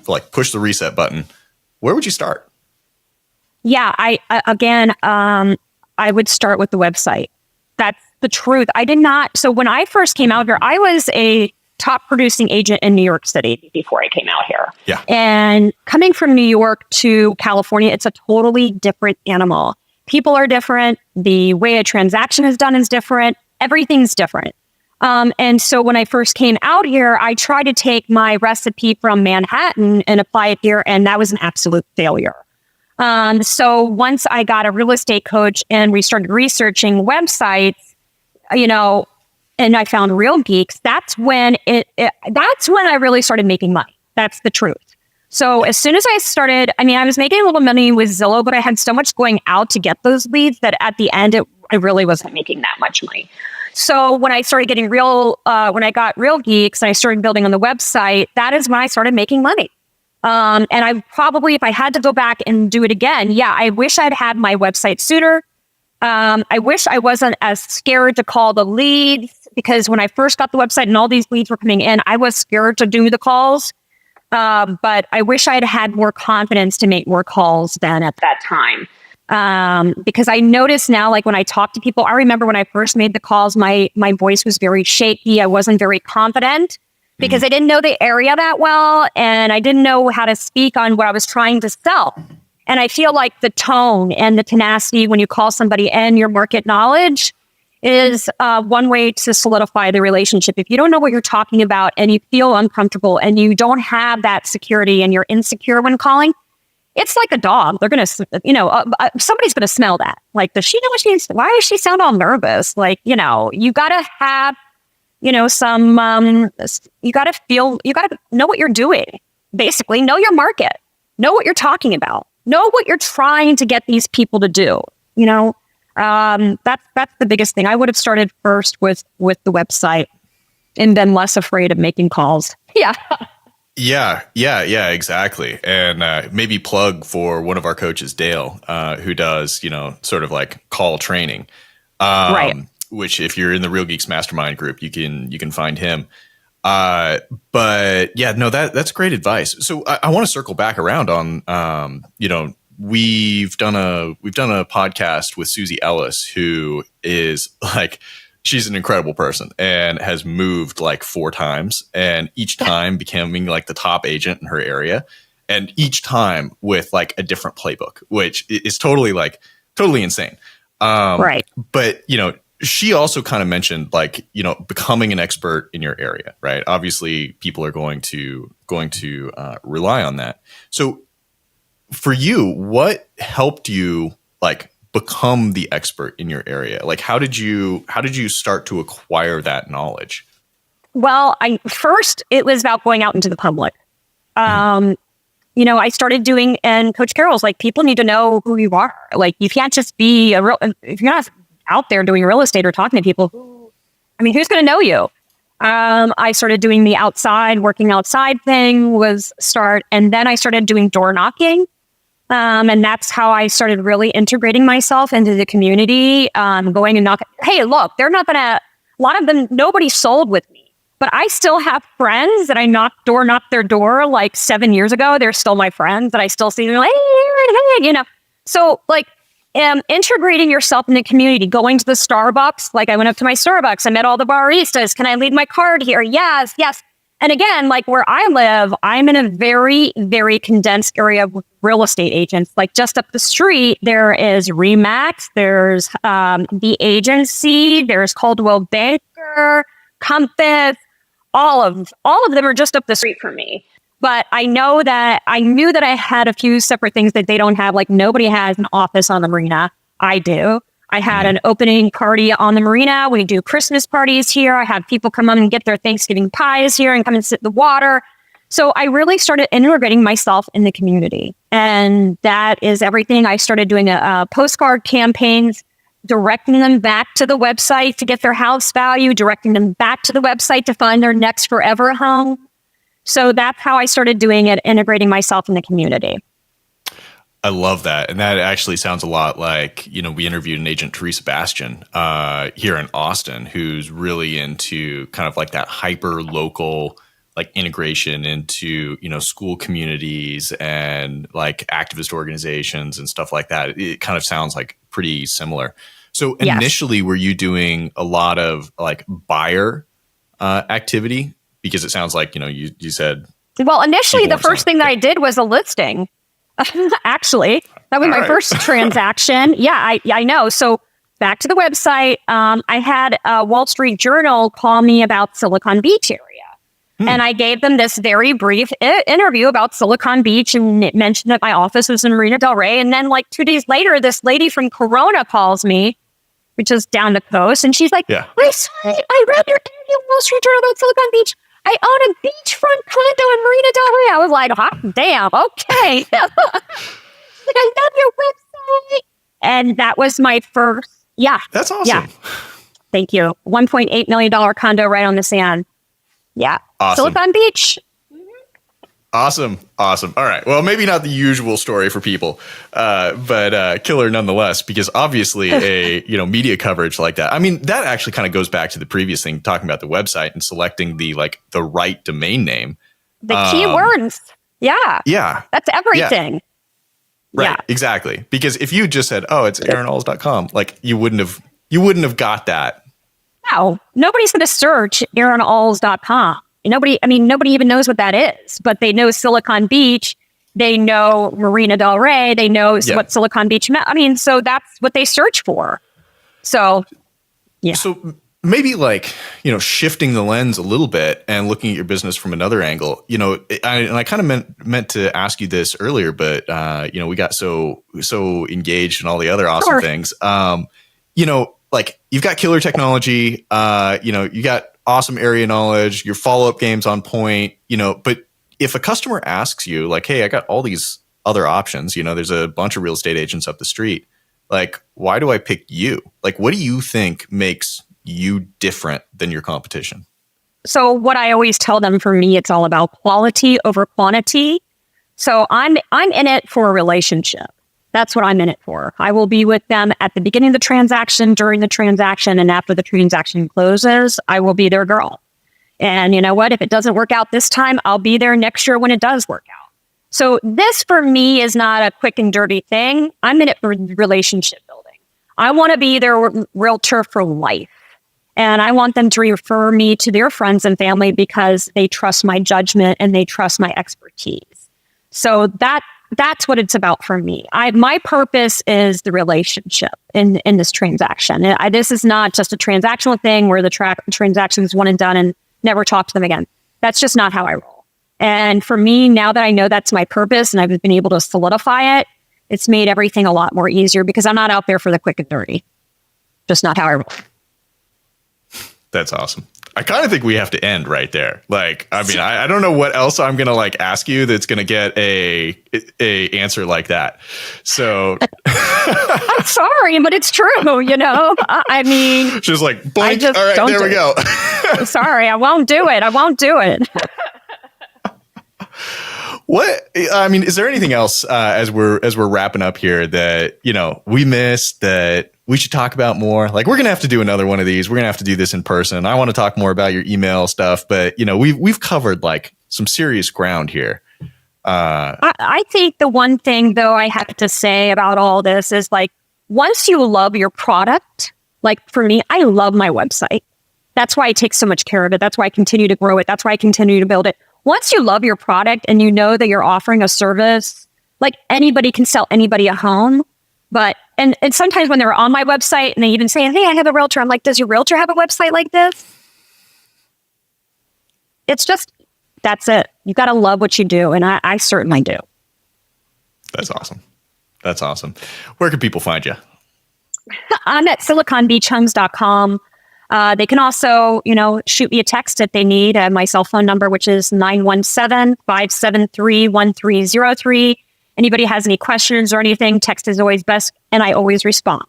like push the reset button, where would you start? Yeah, I would start with the website. That's the truth. So when I first came out here, I was a top producing agent in New York City before I came out here. Yeah. And coming from New York to California, it's a totally different animal. People are different. The way a transaction is done is different. Everything's different. And so when I first came out here, I tried to take my recipe from Manhattan and apply it here, and that was an absolute failure. So once I got a real estate coach and we started researching websites, and I found Real Geeks, that's when I really started making money. That's the truth. So as soon as I started, I was making a little money with Zillow, but I had so much going out to get those leads that at the end, I really wasn't making that much money. So when I started getting when I got Real Geeks and I started building on the website, that is when I started making money. And I probably, if I had to go back and do it again, I wish I'd had my website sooner. I wish I wasn't as scared to call the leads, because when I first got the website and all these leads were coming in, I was scared to do the calls. But I wish I'd had more confidence to make more calls than at that time. Because I notice now, like when I talk to people, I remember when I first made the calls, my voice was very shaky. I wasn't very confident because I didn't know the area that well. And I didn't know how to speak on what I was trying to sell. And I feel like the tone and the tenacity when you call somebody and your market knowledge is one way to solidify the relationship. If you don't know what you're talking about and you feel uncomfortable and you don't have that security and you're insecure when calling, it's like a dog. They're going to, somebody's going to smell that. Like, does she know why does she sound all nervous? Like, you got to have, you got to know what you're doing. Basically, know your market, know what you're talking about, know what you're trying to get these people to do. That's the biggest thing. I would have started first with the website and then less afraid of making calls. Yeah. Yeah, exactly. And maybe plug for one of our coaches, Dale, who does, sort of like call training. Right. Which if you're in the Real Geeks Mastermind group, you can find him. But yeah, no, that's great advice. So I want to circle back around on, we've done a podcast with Susie Ellis, who is like, she's an incredible person and has moved like 4 times, and each time becoming like the top agent in her area, and each time with like a different playbook, which is totally insane. Right. But, she also kind of mentioned like, becoming an expert in your area, right? Obviously people are going to rely on that. So for you, what helped you like become the expert in your area? Like, how did you start to acquire that knowledge? Well, it was about going out into the public. I started doing, and Coach Carroll's like, people need to know who you are. Like, you can't just be if you're not out there doing real estate or talking to people, who's going to know you? I started doing the working outside thing and then I started doing door knocking. And that's how I started really integrating myself into the community, going and knocking. Hey, look, they're not going to, a lot of them, nobody sold with me, but I still have friends that I knocked their door like 7 years ago. They're still my friends that I still see. They're like, hey, So like, integrating yourself in the community, going to the Starbucks. Like I went up to my Starbucks. I met all the baristas. Can I leave my card here? Yes, yes. And again, like where I live, I'm in a very, very condensed area of real estate agents. Like just up the street, there is Remax, there's the agency, there's Coldwell Banker, Compass. All of them are just up the street from me. But I knew that I had a few separate things that they don't have. Like nobody has an office on the marina. I do. I had an opening party on the marina. We do Christmas parties here. I have people come on and get their Thanksgiving pies here and come and sit in the water. So I really started integrating myself in the community. And that is everything. I started doing postcard campaigns, directing them back to the website to get their house value, directing them back to the website to find their next forever home. So that's how I started doing it, integrating myself in the community. I love that. And that actually sounds a lot like, we interviewed an agent, Teresa Bastian, here in Austin, who's really into kind of like that hyper local, like integration into, school communities and like activist organizations and stuff like that. It kind of sounds like pretty similar. So initially, were you doing a lot of like buyer activity? Because it sounds like, you said. Well, initially, the first thing that I did was a listing. Actually, that was my first transaction. Yeah, I know. So back to the website, I had a Wall Street Journal call me about Silicon Beach area. And I gave them this very brief interview about Silicon Beach, and it mentioned that my office was in Marina del Rey. And then like 2 days later, this lady from Corona calls me, which is down the coast. And she's like, I read your interview in Wall Street Journal about Silicon Beach. I own a beachfront condo in Marina del Rey. I was like, hot damn, okay. Like, I love your website. And that was my first, That's awesome. Yeah. Thank you. $1.8 million condo right on the sand. Yeah. Awesome. Silicon Beach. Awesome. All right. Well, maybe not the usual story for people, but killer nonetheless, because obviously a, media coverage like that. I mean, that actually kind of goes back to the previous thing, talking about the website and selecting the right domain name. The keywords. Yeah. Yeah. That's everything. Yeah. Right. Yeah. Exactly. Because if you just said, it's erinalls.com, like you wouldn't have got that. No, nobody's going to search erinalls.com. Nobody even knows what that is, but they know Silicon Beach. They know Marina del Rey. They know what Silicon Beach meant. I mean, so that's what they search for. So, yeah. So maybe shifting the lens a little bit and looking at your business from another angle, I kind of meant to ask you this earlier, but, we got so engaged in all the other awesome things. You've got killer technology, you got awesome area knowledge, your follow-up game's on point, but if a customer asks you like, hey, I got all these other options, there's a bunch of real estate agents up the street. Like, why do I pick you? Like, what do you think makes you different than your competition? So what I always tell them, for me, it's all about quality over quantity. So I'm in it for a relationship. That's what I'm in it for. I will be with them at the beginning of the transaction, during the transaction, and after the transaction closes. I will be their girl. And you know what? If it doesn't work out this time, I'll be there next year when it does work out. So this, for me, is not a quick and dirty thing. I'm in it for relationship building. I want to be their realtor for life. And I want them to refer me to their friends and family because they trust my judgment and they trust my expertise. So that's what it's about for me. My purpose is the relationship in this transaction. This is not just a transactional thing where the transaction is one and done and never talk to them again. That's just not how I roll. And for me, now that I know that's my purpose and I've been able to solidify it, it's made everything a lot more easier because I'm not out there for the quick and dirty. Just not how I roll. That's awesome. I kind of think we have to end right there. Like, I mean, I don't know what else I'm going to ask you that's going to get a answer like that. So I'm sorry, but it's true, you know? I mean, just like, blank. All right, there we go. Sorry, I won't do it. I won't do it. What, I mean, is there anything else as we're wrapping up here that, you know, we missed that we should talk about more? Like, we're going to have to do another one of these. We're going to have to do this in person. I want to talk more about your email stuff, but, you know, we've covered like some serious ground here. I think the one thing, though, I have to say about all this is like, once you love your product, like for me, I love my website. That's why I take so much care of it. That's why I continue to grow it. That's why I continue to build it. Once you love your product and you know that you're offering a service, like anybody can sell anybody a home. But, and sometimes when they're on my website and they even say, hey, I have a realtor. I'm like, does your realtor have a website like this? It's just, that's it. You got to love what you do. And I certainly do. That's awesome. That's awesome. Where can people find you? I'm at siliconbeachhomes.com. They can also, you know, shoot me a text if they need. My cell phone number, which is 917-573-1303. Anybody has any questions or anything, text is always best, and I always respond.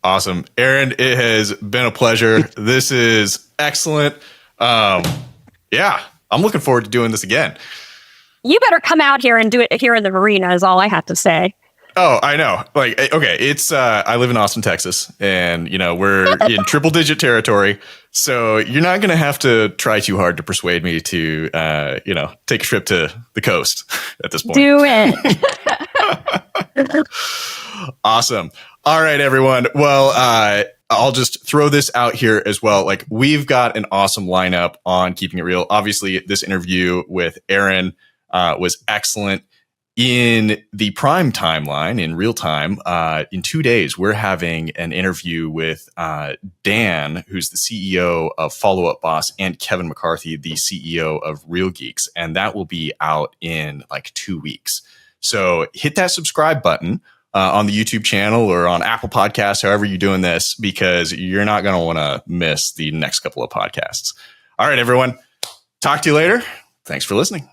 Awesome. Erin, it has been a pleasure. This is excellent. Yeah, I'm looking forward to doing this again. You better come out here and do it here in the marina is all I have to say. Oh, I know. Like, okay, it's, I live in Austin, Texas, and, you know, we're in triple digit territory. So you're not going to have to try too hard to persuade me to, you know, take a trip to the coast at this point. Do it. Awesome. All right, everyone. Well, I'll just throw this out here as well. Like, we've got an awesome lineup on Keeping It Real. Obviously, this interview with Erin was excellent. In the prime timeline, in real time, in 2 days, we're having an interview with Dan, who's the CEO of Follow Up Boss, and Kevin McCarthy, the CEO of Real Geeks. And that will be out in like 2 weeks. So hit that subscribe button on the YouTube channel or on Apple Podcasts, however you're doing this, because you're not going to want to miss the next couple of podcasts. All right, everyone. Talk to you later. Thanks for listening.